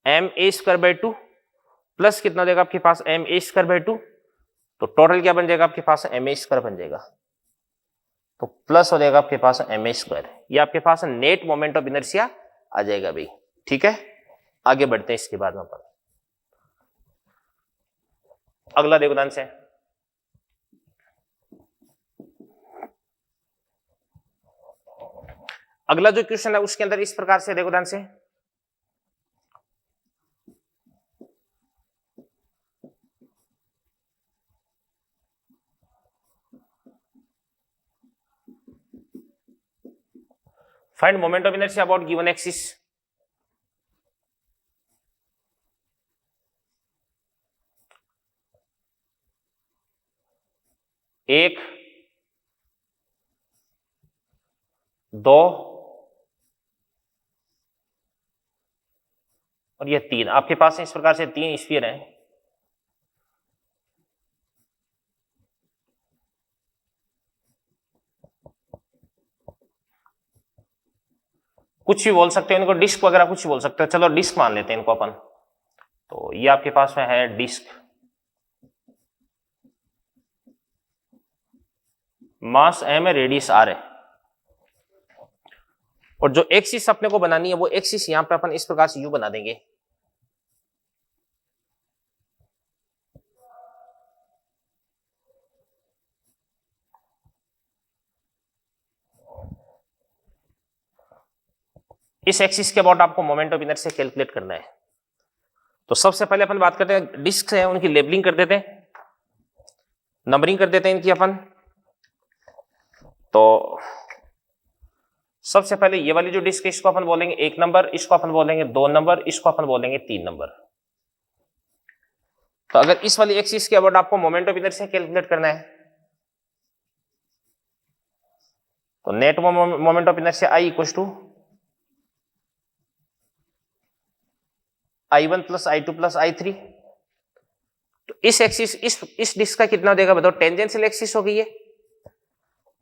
ma²/2 प्लस कितना देगा आपके पास, ma²/2। तो टोटल क्या बन जाएगा आपके पास, ma² बन जाएगा। तो प्लस हो जाएगा आपके पास ma², ये आपके पास नेट मोमेंट ऑफ इनर्शिया आ जाएगा भाई, ठीक है। आगे बढ़ते हैं इसके बाद में अपन अगला देखो ध्यान से। अगला जो क्वेश्चन है उसके अंदर इस प्रकार से देखो ध्यान से, find moment of inertia about given axis. एक, दो और ये तीन, आपके पास इस प्रकार से तीन स्फीयर हैं। कुछ भी बोल सकते हो इनको, डिस्क वगैरह कुछ भी बोल सकते हो, चलो डिस्क मान लेते हैं इनको अपन। तो ये आपके पास में है डिस्क, मास m है, रेडियस r है, और जो एक्सिस अपने को बनानी है वो एक्सिस यहां पे अपन इस प्रकार से यू बना देंगे। इस एक्सिस के अबाउट आपको मोमेंट ऑफ इनर्शिया कैलकुलेट करना है। तो सबसे पहले अपन बात करते हैं डिस्क है उनकी लेबलिंग कर देते हैं, नंबरिंग कर देते हैं इनकी अपन। तो सबसे पहले ये वाली जो डिस्क है इसको अपन बोलेंगे 1 नंबर, इसको अपन बोलेंगे 2 नंबर, इसको अपन बोलेंगे 3 नंबर। तो अगर इस वाली एक्सिस के अबाउट आपको मोमेंट ऑफ इनर्शिया कैलकुलेट करना है तो net moment of inertia I equal to I1 plus I2 plus I3। तो इस एक्सिस इस डिस्क का कितना देगा बताओ, टेंजेंशियल एक्सिस हो गई है।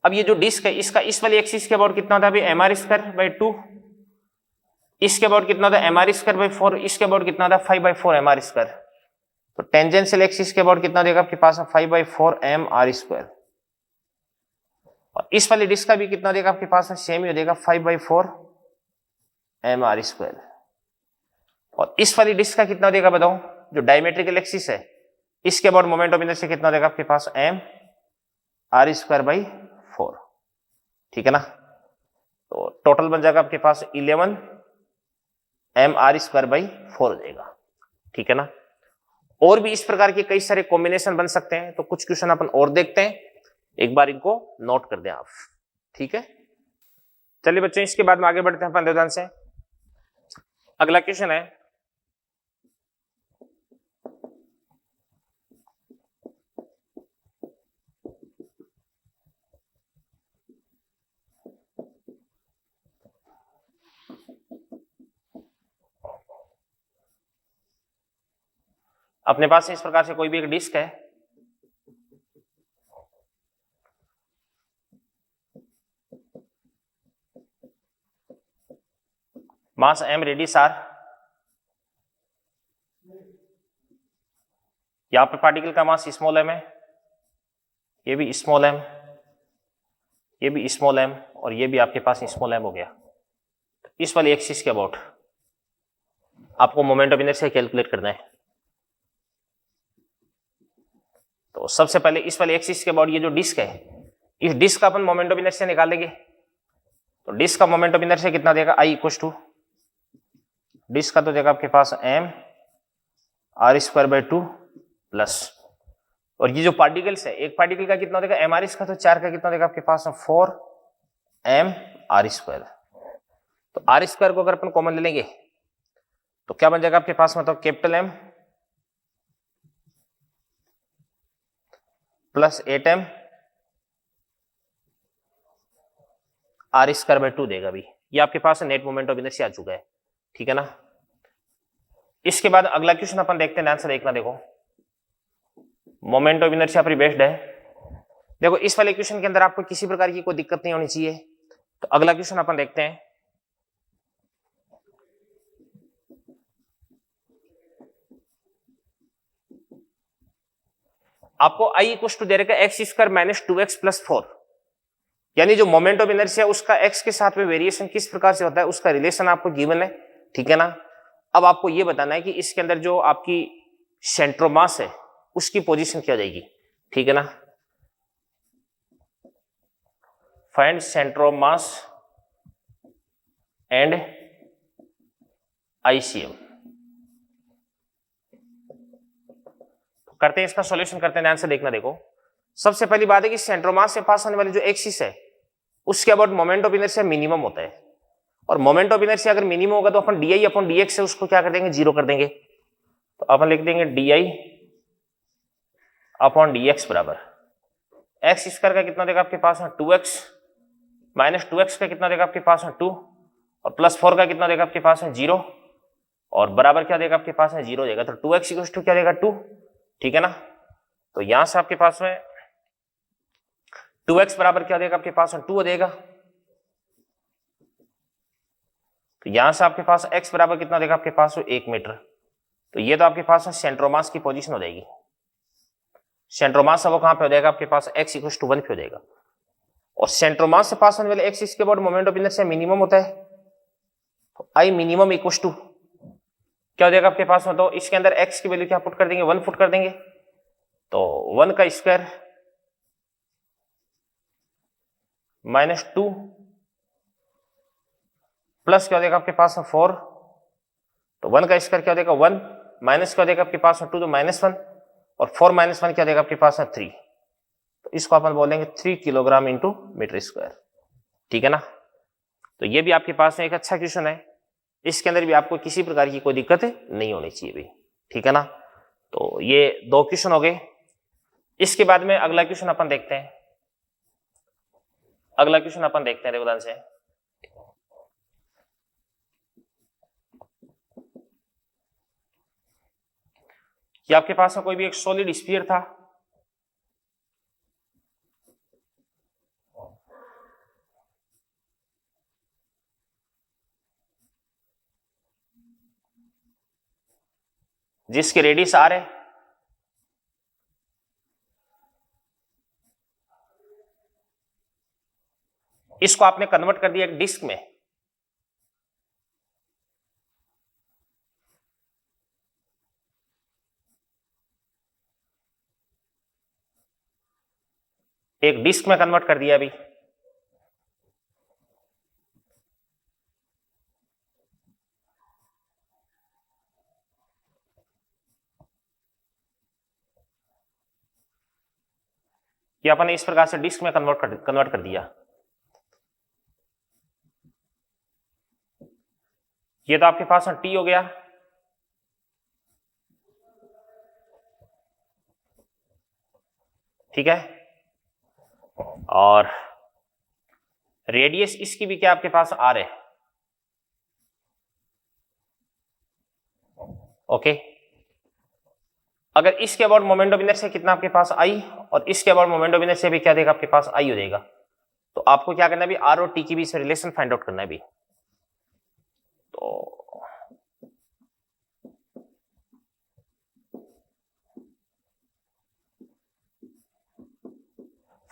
अब ये जो डिस्क है इसका इस वाली एक्सिस के अबाउट कितना होता है mr²/2, इसके अबाउट कितना होता है mr²/4, इसके अबाउट कितना होता है 5/4 mr²। तो टेंजेंशियल एक्सिस के अबाउट कितना देगा आपके पास 5/4 mr²। और इस वाली डिस्क का भी कितना देगा आपके पास सेम ही हो जाएगा 5/4 mr²। और इस वाली डिस्क का कितना देगा बताओ, जो डायमेट्रिकल एक्सिस है इसके अबाउट मोमेंट ऑफ इनर्शिया कितना देगा आपके पास mr²/4, ठीक है ना। तो टोटल बन जाएगा आपके पास 11 mr²/4 हो जाएगा, ठीक है ना। और भी इस प्रकार के कई सारे कॉम्बिनेशन बन सकते हैं। तो कुछ क्वेश्चन अपन और देखते हैं, एक बार इनको नोट कर दें आप। ठीक है, चलिए बच्चों इसके बाद में आगे बढ़ते हैं अपन उदाहरण से। अगला क्वेश्चन है, अपने पास इस प्रकार से कोई भी एक डिस्क है, मास m, रेडियस r, यहां पे पार्टिकल का मास स्मॉल m है, ये भी स्मॉल m, ये भी स्मॉल m, और ये भी आपके पास स्मॉल m हो गया। इस वाली एक्सिस के अबाउट आपको मोमेंट ऑफ इनर्शिया कैलकुलेट करना है। तो सबसे पहले इस वाली एक्सिस के अबाउट ये जो डिस्क है, इस डिस्क का अपन मोमेंट ऑफ इनर्शिया निकालेंगे। तो डिस्क का मोमेंट ऑफ इनर्शिया कितना देगा, I इक्वल टू डिस्क का तो देगा आपके पास m r²/2 प्लस, और ये जो पार्टिकल्स है, एक पार्टिकल का कितना देगा m r, इसका तो 4 का कितना देगा आपके पास 4m r²। तो r² को अगर अपन कॉमन ले लेंगे तो क्या बन जाएगा आपके पास, मतलब capital M plus 8m r²/2 देगा। भी ये आपके पास नेट मोमेंट ऑफ इनर्शिया आ चुका है, ठीक है ना। इसके बाद अगला क्वेश्चन अपन देखते हैं, ध्यान से देखना। देखो मोमेंट ऑफ इनर्शिया पर बेस्ड है। देखो इस वाले क्वेश्चन के अंदर आपको किसी प्रकार की कोई दिक्कत नहीं होनी चाहिए। तो अगला क्वेश्चन अपन देखते हैं, आपको I इक्वल टू दे रखा है x² - 2x + 4, यानी जो मोमेंट ऑफ इनर्शिया उसका x के साथ में वेरिएशन किस प्रकार से होता है उसका रिलेशन आपको गिवन है, ठीक है ना। अब आपको ये बताना है कि इसके अंदर जो आपकी सेंटर ऑफ मास है उसकी पोजीशन क्या हो जाएगी, ठीक है ना। Find centre of mass and ICM। करते हैं इसका सॉल्यूशन, करते हैं, ध्यान से देखना। देखो सबसे पहली बात है कि सेंटर ऑफ मास से पास होने वाली जो एक्सिस है उसके about moment of inertia minimum होता है, और मोमेंट ऑफ इनर्शिया अगर मिनिमम होगा तो अपन DI/dx से उसको क्या कर देंगे, 0 कर देंगे। तो अपन लिख देंगे DI/dx बराबर x² का कितना देगा आपके पास 2x, माइनस 2x का कितना देगा आपके पास 2, और प्लस 4 का कितना देगा आपके पास 0, और बराबर क्या देगा आपके पास 0 देगा। तो 2x इक्वल टू क्या देगा 2, ठीक है ना। तो यहां से आपके पास में 2x बराबर क्या देगा आपके पास 2 देगा। तो यहां से आपके पास x बराबर कितना देगा आपके पास 1 मीटर। तो ये तो आपके पास सेंटर ऑफ मास की पोजीशन हो जाएगी। सेंटर ऑफ मास वो कहां पे हो जाएगा आपके पास, x इक्वल टू 1 पे हो जाएगा। और सेंटर ऑफ मास से पास होने वाले एक्सिस के बाद मोमेंट ऑफ इनर्शिया मिनिमम होता है। तो I मिनिमम इक्वल टू क्या हो जाएगा आपके पास में, तो इसके अंदर x की वैल्यू क्या पुट कर देंगे, 1 पुट कर देंगे। तो 1 का स्क्वायर माइनस 2 प्लस क्या हो जाएगा आपके पास 4, तो 1 का स्क्वायर क्या हो जाएगा 1, माइनस क्या हो जाएगा आपके पास 2, तो -1, और 4 - 1 क्या हो जाएगा आपके पास 3। तो इसको अपन बोलेंगे 3 किलोग्राम इंटू मीटर स्क्वायर, ठीक है ना। तो ये भी आपके पास में एक अच्छा क्वेश्चन है, इसके अंदर भी आपको किसी प्रकार की कोई दिक्कत नहीं होनी चाहिए भाई, ठीक है ना। तो ये 2 क्वेश्चन हो गए। इसके बाद में अगला क्वेश्चन अपन देखते हैं। अगला क्वेश्चन अपन देखते हैं देखो ध्यान से। कि आपके पास में कोई भी एक सॉलिड स्फीयर था, जिसके रेडियस r है, इसको आपने कन्वर्ट कर दिया एक डिस्क में। एक डिस्क में कन्वर्ट कर दिया अभी। कि अपन इस प्रकार से डिस्क में कन्वर्ट कर दिया। ये तो आपके पास टी हो गया, ठीक है, और रेडियस इसकी भी क्या आपके पास आर है, ओके। अगर इसके अबाउट मोमेंट ऑफ इनर्शिया कितना आपके पास आई, और इसके अबाउट मोमेंट ऑफ इनर्शिया भी क्या देगा आपके पास, आई हो जाएगा। तो आपको क्या करना है अभी, आर और टी की बीच में रिलेशन फाइंड आउट करना है अभी। तो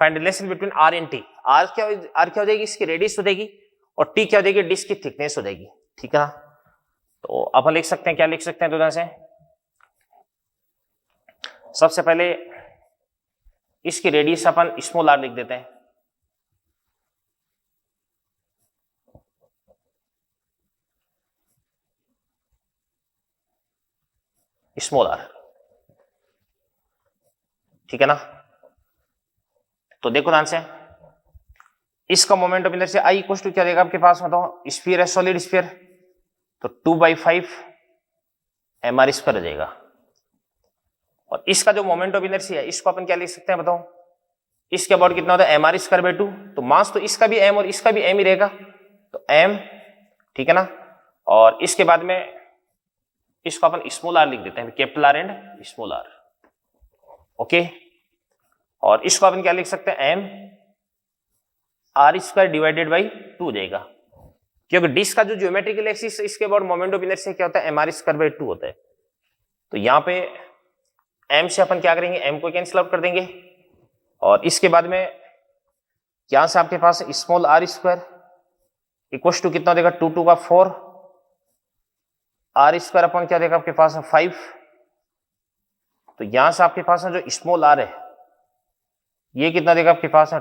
find relation between R and T. R क्या हो जाएगी, इसकी रेडियस हो जाएगी, और टी क्या हो जाएगी, डिस्क की थिकनेस हो जाएगी, ठीक है। तो अपन लिख सकते हैं, क्या लिख सकते हैं दोनों से, सबसे पहले इसकी रेडियस अपन स्मॉल आर लिख देते हैं, स्मॉल आर, ठीक है ना। तो देखो ध्यान से, इसका moment of inertia I equal to क्या देगा आपके पास, बताओ, स्फीयर है, सॉलिड स्फीयर, तो 2/5 mr² हो जाएगा। और इसका जो मोमेंट ऑफ इनर्शिया है इसको अपन क्या लिख सकते हैं, बताओ, इसके अबाउट कितना होता है, mr²/2। तो मास तो इसका भी m और इसका भी m ही रहेगा, तो m, ठीक है ना। और इसके बाद में इसको अपन स्मॉल आर लिख देते हैं, capital R and small R, okay. और इसको अपन क्या लिख सकते हैं, mr² डिवाइडेड बाई 2 हो जाएगा, क्योंकि डिस्क का जो ज्योमेट्रिकल एक्सिस इसके अबाउट मोमेंट ऑफ इनर्शिया क्या होता है, mr²/2 होता है। तो यहां पे m से अपन क्या करेंगे, m को कैंसिल आउट कर देंगे, और इसके बाद में यहां से आपके पास स्मॉल r² इक्वल टू कितना देगा, 2 2 का 4, r² अपन क्या देगा आपके पास 5। तो यहां से आपके पास जो स्मॉल r है ये कितना देगा आपके पास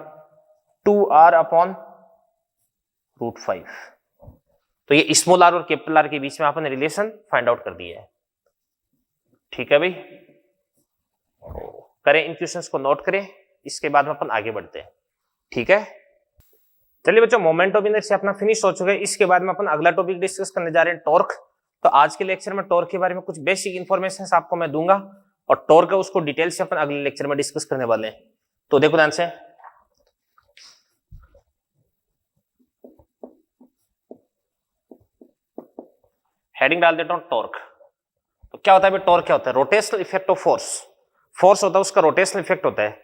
2r/√5। तो ये स्मॉल r और कैपिटल R के बीच में आपने रिलेशन फाइंड आउट कर दिया है, ठीक है भाई। करें इन क्वेश्चंस को नोट करें, इसके बाद में अपन आगे बढ़ते हैं, ठीक है। चलिए बच्चों, मोमेंट ऑफ इनर्शिया अपना फिनिश हो चुका है। इसके बाद में अपन अगला टॉपिक डिस्कस करने जा रहे हैं, टॉर्क। तो आज के लेक्चर में टॉर्क के बारे में कुछ बेसिक इंफॉर्मेशन आपको मैं दूंगा, और टॉर्क है उसको डिटेल से अपन अगले लेक्चर में डिस्कस करने वाले हैं। तो देखो ध्यान से, हेडिंग डाल देता हूं टॉर्क। तो क्या होता है टॉर्क, क्या होता है, rotational effect of force. Force होता है उसका रोटेशनल इफेक्ट होता है।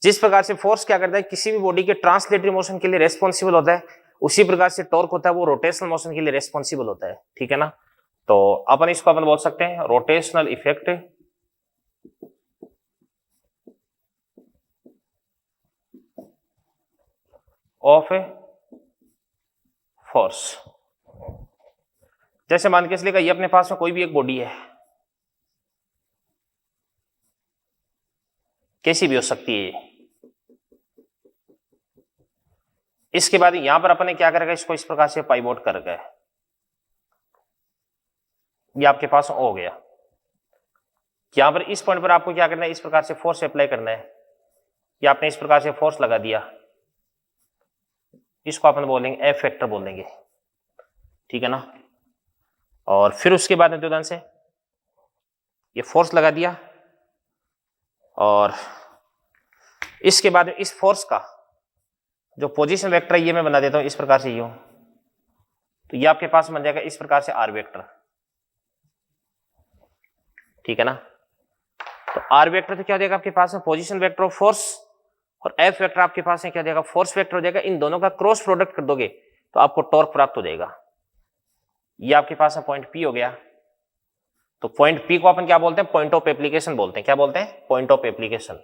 जिस प्रकार से फोर्स क्या करता है, किसी भी बॉडी के ट्रांसलेटरी मोशन के लिए रेस्पॉन्सिबल होता है, उसी प्रकार से टॉर्क होता है वो रोटेशनल मोशन के लिए रेस्पॉन्सिबल होता है, ठीक है ना। तो अपन इसको अपन बोल सकते हैं rotational effect of a force. जैसे मान के चलिएगा ये अपने पास में कोई भी एक बॉडी है, कैसी भी हो सकती है ये। इसके बाद यहां पर अपने क्या करेगा, इसको इस प्रकार से पाइवोट कर गए, ये आपके पास हो गया। यहां पर इस पॉइंट पर आपको क्या करना है, इस प्रकार से फोर्स अप्लाई करना है। ये आपने इस प्रकार से फोर्स लगा दिया, इसको अपन बोलेंगे एफ फैक्टर बोल देंगे, ठीक है ना। और फिर उसके बाद में ध्यान से ये फोर्स लगा दिया, और इसके बाद में इस फोर्स का जो पोजीशन वेक्टर है ये मैं बना देता हूं इस प्रकार से यूं। तो ये आपके पास बन जाएगा इस प्रकार से आर वेक्टर, ठीक है ना। तो आर वेक्टर तो क्या देगा आपके पास में, पोजीशन वेक्टर ऑफ फोर्स, और एफ वेक्टर आपके पास है क्या देगा, फोर्स वेक्टर हो जाएगा। इन दोनों का क्रॉस प्रोडक्ट कर दोगे तो आपको टॉर्क प्राप्त हो जाएगा। ये आपके पास में पॉइंट पी हो गया। तो पॉइंट पी को अपन क्या बोलते हैं, पॉइंट ऑफ एप्लीकेशन बोलते हैं। क्या बोलते हैं, point of application.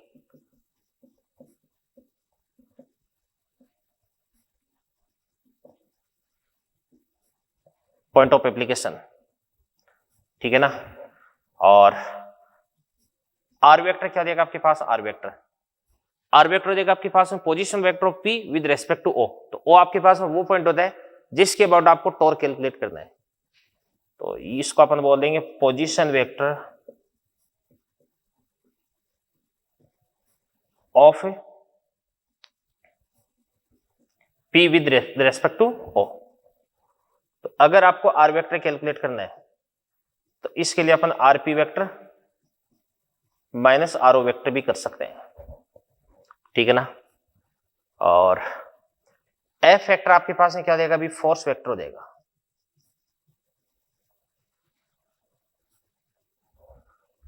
Point of application, ठीक है ना। और आर वेक्टर क्या देगा आपके पास, आर वेक्टर देगा आपके पास में position vector of P with respect to O. तो ओ आपके पास में वो पॉइंट होता है जिसके अबाउट आपको टॉर्क कैलकुलेट करना है। तो इसको अपन बोल देंगे position vector of P with respect to O. तो अगर आपको आर वेक्टर कैलकुलेट करना है तो इसके लिए अपन RP vector minus RO vector भी कर सकते हैं, ठीक है ना। और एफ वेक्टर आपके पास में क्या देगा, अभी फोर्स वेक्टर देगा।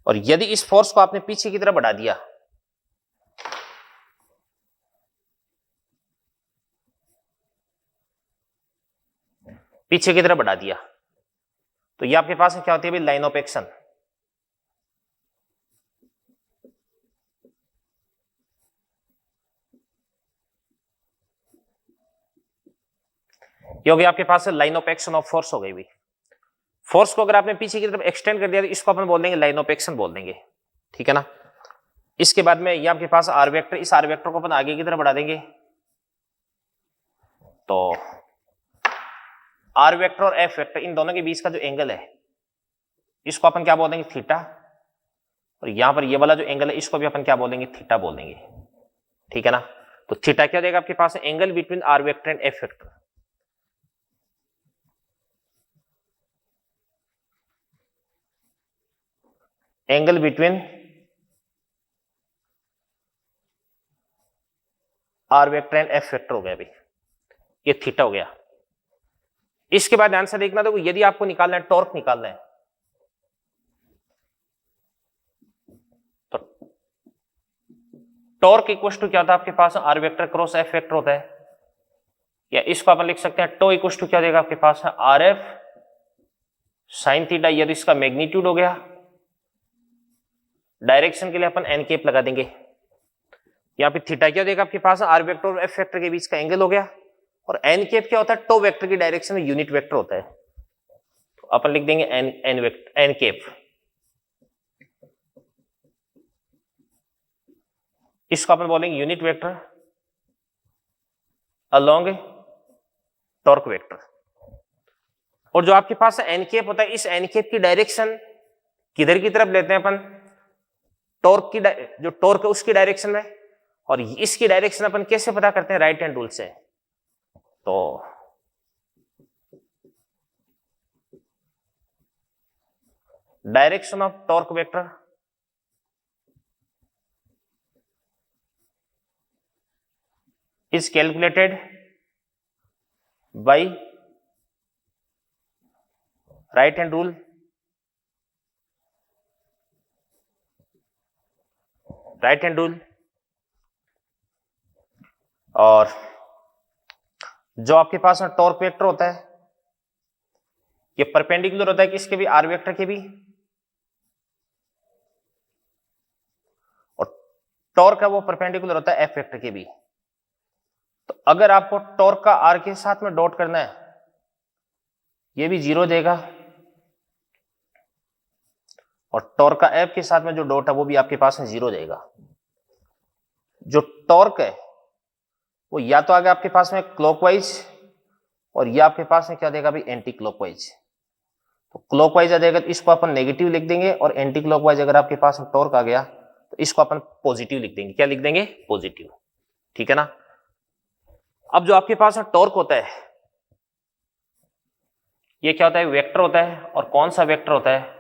और यदि इस फोर्स को आपने पीछे की तरफ बढ़ा दिया तो ये आपके पास में क्या होती है, लाइन ऑफ एक्शन। ये हो गया आपके पास line of action of force हो गई भी। फोर्स को अगर आपने पीछे की तरफ एक्सटेंड कर दिया तो इसको अपन बोल देंगे लाइन ऑफ एक्शन बोल देंगे, ठीक है ना। इसके बाद में ये आपके पास आर वेक्टर, इस आर वेक्टर को अपन आगे की तरफ बढ़ा देंगे तो आर वेक्टर और एफ वेक्टर इन दोनों के बीच का जो एंगल है इसको अपन क्या बोल देंगे, थीटा। और यहां पर ये वाला जो एंगल है इसको भी अपन क्या बोलेंगे, थीटा बोल देंगे, ठीक है ना। तो थीटा क्या देगा आपके पास, angle between R vector and F vector. Angle between R vector and F vector हो गया अभी, ये थीटा हो गया। इसके बाद ध्यान से देखना, तो यदि आपको निकालना है, टॉर्क निकालना है, तो टॉर्क इक्वल टू क्या होता है आपके पास, R vector cross F vector होता है। या इसको अपन लिख सकते हैं टो इक्वल टू क्या देगा आपके पास, आर एफ साइन थीटा, यदि इसका मैग्नीट्यूड हो गया। डायरेक्शन के लिए अपन एन केप लगा देंगे। यहाँ पे थीटा क्या देगा आपके पास, आर वेक्टर और एफ वेक्टर के बीच का एंगल हो गया। और एन केप क्या होता है, टो वेक्टर की डायरेक्शन में यूनिट वेक्टर होता है, तो अपन लिख देंगे एन केप। इसको अपन बोलेंगे unit vector along torque vector. और जो आपके पास एन केप होता है, इस एन केप की डायरेक्शन किधर की तरफ लेते हैं अपन, टॉर्क की जो टॉर्क है उसकी डायरेक्शन में। और इसकी डायरेक्शन अपन कैसे पता करते हैं, राइट हैंड रूल से। तो direction of torque vector is calculated by right hand rule, और जो आपके पास टॉर्क वेक्टर होता है ये परपेंडिकुलर होता है किसके भी, आर वेक्टर के भी। और टॉर्क है वो परपेंडिकुलर होता है एफ वेक्टर के भी। तो अगर आपको टॉर्क का आर के साथ में डॉट करना है, ये भी 0 देगा। और टॉर्क का एफ के साथ में जो डॉट है वो भी आपके पास में 0 देगा। जो टॉर्क है वो या तो आगे आपके पास में क्लॉकवाइज, और या आपके पास में क्या देगा भाई, एंटी क्लॉकवाइज। तो क्लॉकवाइज आ जाएगा तो इसको अपन नेगेटिव लिख देंगे, और एंटी क्लॉकवाइज अगर आपके पास में टॉर्क आ गया तो इसको अपन पॉजिटिव लिख देंगे। क्या लिख देंगे, पॉजिटिव, ठीक है ना। अब जो आपके पास टॉर्क होता है ये क्या होता है, वेक्टर होता है। और कौन सा वेक्टर होता है,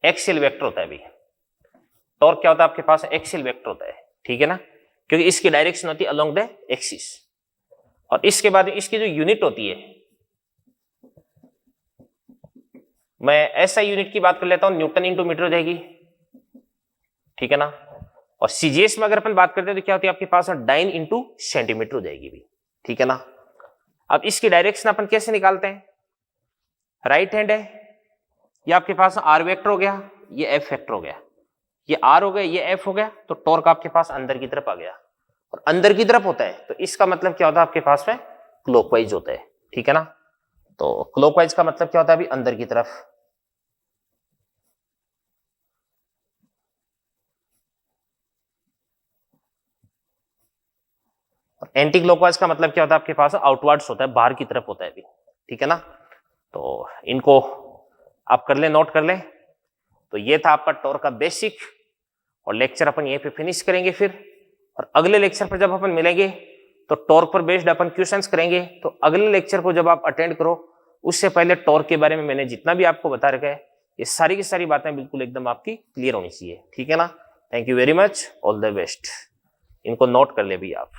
एक्सियल वेक्टर होता है। अभी टॉर्क क्या होता है आपके पास, एक्सियल वेक्टर होता है, ठीक है ना, क्योंकि इसकी डायरेक्शन होती है अलोंग द एक्सिस। और इसके बाद इसकी जो यूनिट होती है, मैं ऐसा यूनिट की बात कर लेता हूं, न्यूटन इंटू मीटर हो जाएगी, ठीक है ना। और सीजीएस में अगर अपन बात करते हैं तो क्या होती है आपके पास, डाइन इंटू सेंटीमीटर हो जाएगी भी, ठीक है ना। अब इसकी डायरेक्शन अपन कैसे निकालते हैं, राइट हैंड है, ये आपके पास आर वेक्टर हो गया, ये एफ वेक्टर हो गया, ये आर हो गया, ये एफ हो गया। तो टॉर्क आपके पास अंदर की तरफ आ गया, और अंदर की तरफ होता है तो इसका मतलब क्या होता है आपके पास में, क्लॉकवाइज होता है, ठीक है ना। तो क्लॉकवाइज का मतलब क्या होता है, अभी अंदर की तरफ। एंटी क्लॉकवाइज का मतलब क्या होता है आपके पास, आउटवर्ड्स होता है, बाहर की तरफ होता है अभी, ठीक है ना। तो इनको आप कर ले, नोट कर ले। तो ये था आपका टॉर्क का बेसिक, और लेक्चर अपन यहीं पे फिनिश करेंगे फिर। और अगले लेक्चर पर जब अपन मिलेंगे तो टॉर्क पर बेस्ड अपन क्वेश्चंस करेंगे। तो अगले लेक्चर को जब आप अटेंड करो उससे पहले टॉर्क के बारे में मैंने जितना भी आपको बता रखा है ये सारी की सारी बातें बिल्कुल एकदम आपकी क्लियर होनी चाहिए। ठीक है ना। Thank you very much, all the best. इनको नोट कर ले भी आप।